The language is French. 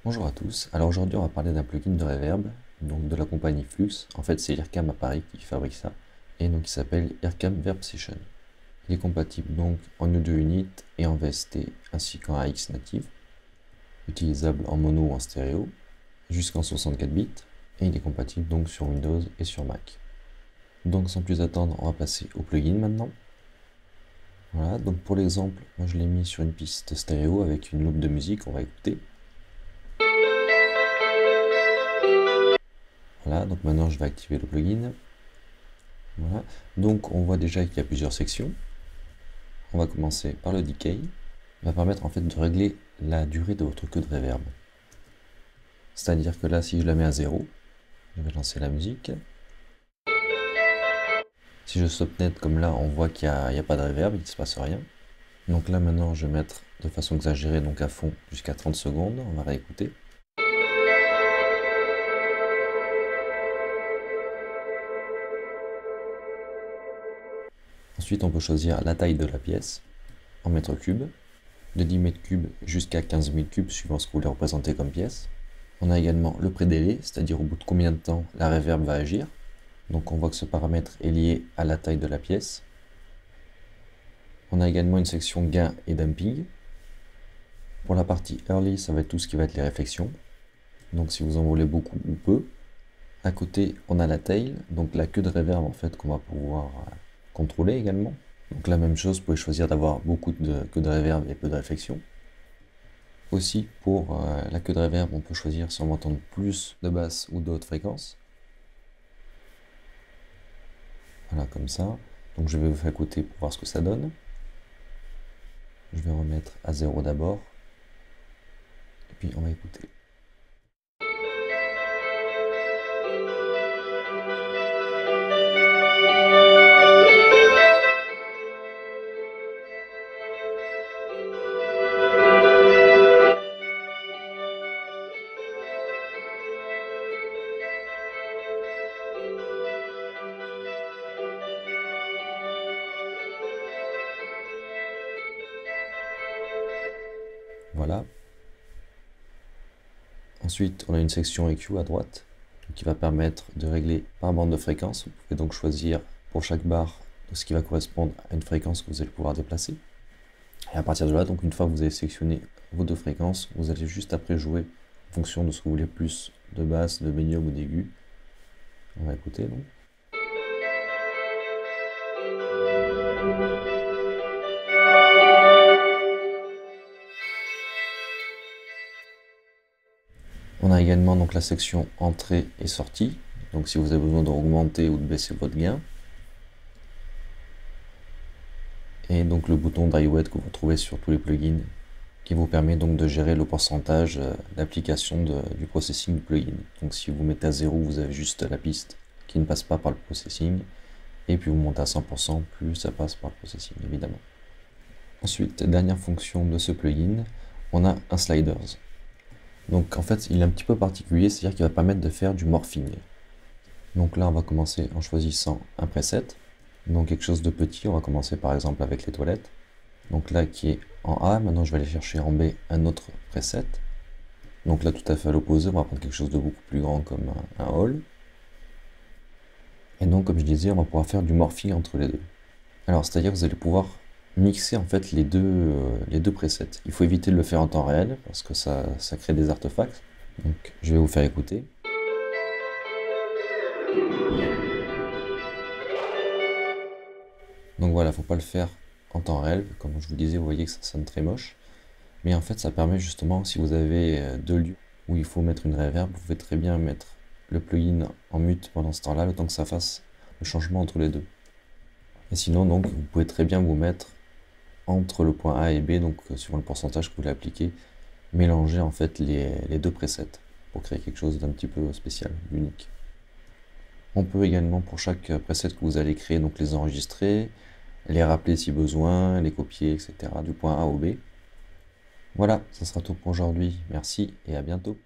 Bonjour à tous, alors aujourd'hui on va parler d'un plugin de reverb, donc de la compagnie Flux. En fait c'est IRCAM à Paris qui fabrique ça, et donc il s'appelle IRCAM Verb Session. Il est compatible donc en Audio Unit et en VST ainsi qu'en AX native, utilisable en mono ou en stéréo, jusqu'en 64 bits, et il est compatible donc sur Windows et sur Mac. Donc sans plus attendre, on va passer au plugin maintenant. Voilà, donc pour l'exemple, moi je l'ai mis sur une piste stéréo avec une loupe de musique, on va écouter. Voilà, donc maintenant je vais activer le plugin. Voilà, donc on voit déjà qu'il y a plusieurs sections. On va commencer par le decay. Il va permettre en fait de régler la durée de votre queue de reverb. C'est-à-dire que là, si je la mets à 0, je vais lancer la musique. Si je stop net comme là, on voit qu'il n'y a pas de reverb, il ne se passe rien. Donc là maintenant, je vais mettre de façon exagérée, donc à fond, jusqu'à 30 secondes. On va réécouter. Ensuite, on peut choisir la taille de la pièce en mètres cubes, de 10 mètres cubes jusqu'à 15 000 cubes suivant ce que vous voulez représenter comme pièce. On a également le prédélai, c'est-à-dire au bout de combien de temps la reverb va agir. Donc on voit que ce paramètre est lié à la taille de la pièce. On a également une section gain et damping. Pour la partie early, ça va être tout ce qui va être les réflexions. Donc si vous en voulez beaucoup ou peu. À côté, on a la tail, donc la queue de reverb en fait qu'on va pouvoir contrôler également. Donc la même chose, vous pouvez choisir d'avoir beaucoup de queue de reverb et peu de réflexion. Aussi, pour la queue de reverb, on peut choisir si on veut entendre plus de basse ou d'autres fréquences. Voilà, comme ça. Donc je vais vous faire écouter pour voir ce que ça donne. Je vais remettre à 0 d'abord. Et puis on va écouter. Voilà. Ensuite, on a une section EQ à droite qui va permettre de régler par bande de fréquence. Vous pouvez donc choisir pour chaque barre ce qui va correspondre à une fréquence que vous allez pouvoir déplacer. Et à partir de là, donc une fois que vous avez sélectionné vos deux fréquences, vous allez juste après jouer en fonction de ce que vous voulez, plus de basse, de médium ou d'aigu. On va écouter donc. On a également donc la section entrée et sortie, donc si vous avez besoin d'augmenter ou de baisser votre gain. Et donc le bouton Dry Wet que vous retrouvez sur tous les plugins, qui vous permet donc de gérer le pourcentage d'application du processing du plugin. Donc si vous mettez à 0, vous avez juste la piste qui ne passe pas par le processing, et puis vous montez à 100%, plus ça passe par le processing évidemment. Ensuite, dernière fonction de ce plugin, on a un sliders. Donc en fait, il est un petit peu particulier, c'est-à-dire qu'il va permettre de faire du morphing. Donc là, on va commencer en choisissant un preset. Donc quelque chose de petit, on va commencer par exemple avec les toilettes. Donc là qui est en A, maintenant je vais aller chercher en B un autre preset. Donc là tout à fait à l'opposé, on va prendre quelque chose de beaucoup plus grand comme un hall. Et donc comme je disais, on va pouvoir faire du morphing entre les deux. Alors c'est-à-dire que vous allez pouvoir mixer en fait les deux presets. Il faut éviter de le faire en temps réel parce que ça crée des artefacts. Donc je vais vous faire écouter. Donc voilà, faut pas le faire en temps réel. Comme je vous disais, vous voyez que ça sonne très moche. Mais en fait, ça permet justement, si vous avez deux lieux où il faut mettre une reverb, vous pouvez très bien mettre le plugin en mute pendant ce temps-là, le temps que ça fasse le changement entre les deux. Et sinon, donc, vous pouvez très bien vous mettre entre le point A et B, donc suivant le pourcentage que vous voulez appliquer, mélanger en fait les deux presets pour créer quelque chose d'un petit peu spécial, unique. On peut également, pour chaque preset que vous allez créer, donc les enregistrer, les rappeler si besoin, les copier, etc. du point A au B. Voilà, ça sera tout pour aujourd'hui. Merci et à bientôt.